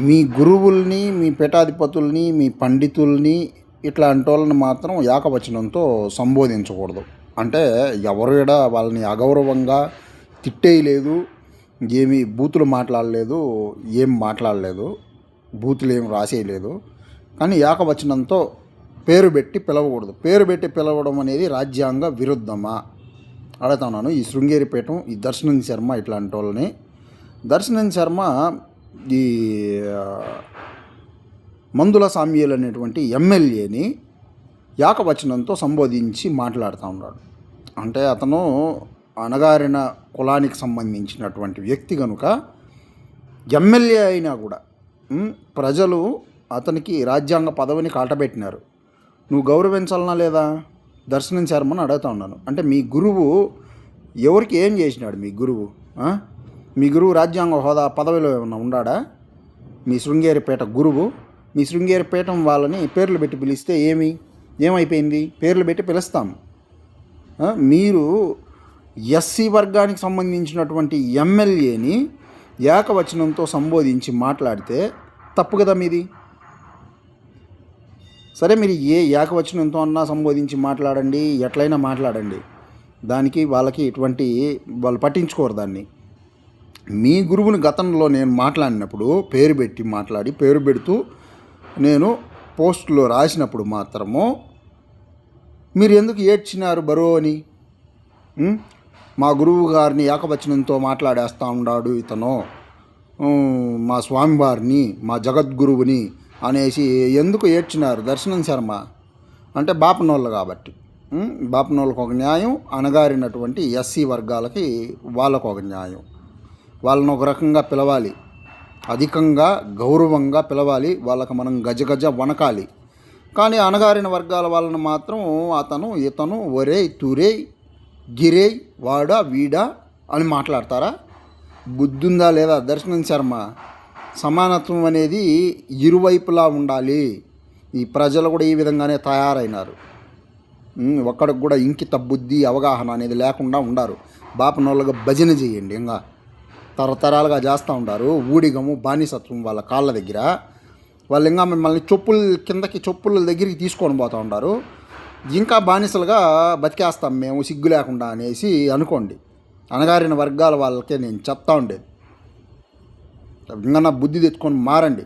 మీ గురువుల్ని, మీ పీఠాధిపతుల్ని, మీ పండితుల్ని ఇట్లాంటోళ్ళని మాత్రం ఏకవచనంతో సంబోధించకూడదు. అంటే ఎవరు ఈడ వాళ్ళని అగౌరవంగా తిట్టేయలేదు, ఏమి బూతులు మాట్లాడలేదు, ఏం మాట్లాడలేదు, బూతులేం రాసేయలేదు. కానీ ఏకవచనంతో పేరు పెట్టి పిలవకూడదు. పేరు పెట్టి పిలవడం అనేది రాజ్యాంగ విరుద్ధమా అడుగుతున్నాను. ఈ శృంగేరి పీఠం, ఈ దర్శనం శర్మ ఇట్లాంటి వాళ్ళని, దర్శనం శర్మ ఈ మందుల సామ్యులు అనేటువంటి ఎమ్మెల్యేని ఏకవచనంతో సంబోధించి మాట్లాడుతూ ఉన్నాడు. అంటే అతను అణగారిన కులానికి సంబంధించినటువంటి వ్యక్తి కనుక ఎమ్మెల్యే అయినా కూడా ప్రజలు అతనికి రాజ్యాంగ పదవిని కాటబెట్టినారు. నువ్వు గౌరవించాలనా లేదా? దర్శనం శర్మని అడుగుతా ఉన్నాను. అంటే మీ గురువు ఎవరికి ఏం చేసినాడు? మీ గురువు రాజ్యాంగ హోదా పదవిలో ఏమన్నా ఉన్నాడా? మీ శృంగేరిపేట గురువు, మీ శృంగేరిపేటం వాళ్ళని పేర్లు పెట్టి పిలిస్తే ఏమైపోయింది? పేర్లు పెట్టి పిలుస్తాం. మీరు ఎస్సీ వర్గానికి సంబంధించినటువంటి ఎమ్మెల్యేని ఏకవచనంతో సంబోధించి మాట్లాడితే తప్పు కదా మీది. సరే, మీరు ఏకవచనంతో అన్నా సంబోధించి మాట్లాడండి, ఎట్లయినా మాట్లాడండి, దానికి వాళ్ళకి ఎటువంటి వాళ్ళు పట్టించుకోరు దాన్ని. మీ గురువుని గతంలో నేను మాట్లాడినప్పుడు పేరు పెట్టి మాట్లాడి, పేరు పెడుతూ నేను పోస్టులో రాసినప్పుడు మాత్రము మీరు ఎందుకు ఏడ్చినారు బరో అని? మా గురువు గారిని ఏకవచనంతో మాట్లాడేస్తూ ఉన్నాడు ఇతను, మా స్వామివారిని, మా జగద్గురువుని అనేసి ఎందుకు ఏడ్చినారు దర్శనం శర్మ? అంటే బాపనోళ్ళు కాబట్టి. బాపనోళ్ళకు ఒక న్యాయం, అణగారినటువంటి ఎస్సీ వర్గాలకి వాళ్ళకు ఒక న్యాయం. వాళ్ళని ఒక రకంగా పిలవాలి, అధికంగా గౌరవంగా పిలవాలి, వాళ్ళకి మనం గజగజ వనకాలి. కానీ అణగారిన వర్గాల వాళ్ళని మాత్రం ఇతను ఒరే తురే గిరే వాడా వీడా అని మాట్లాడతారా? బుద్ధుందా లేదా దర్శనం శర్మ? సమానత్వం అనేది ఇరువైపులా ఉండాలి. ఈ ప్రజలు కూడా ఈ విధంగానే తయారైనారు. ఒక్కడికి కూడా ఇంకిత బుద్ధి అవగాహన అనేది లేకుండా ఉండారు. బాపనోళ్ళగా భజన చేయండి, ఇంకా తరతరాలుగా చేస్తూ ఉంటారు. ఊడిగము బానిసత్వం వాళ్ళ కాళ్ళ దగ్గర. వాళ్ళు ఇంకా మిమ్మల్ని చెప్పుల దగ్గరికి తీసుకొని పోతూ ఉంటారు. ఇంకా బానిసలుగా బతికేస్తాం మేము సిగ్గు లేకుండా అనేసి అనుకోండి. అణగారిన వర్గాల వాళ్ళకే నేను చెప్తా ఉండేది, ఇంకా నా బుద్ధి తెచ్చుకొని మారండి.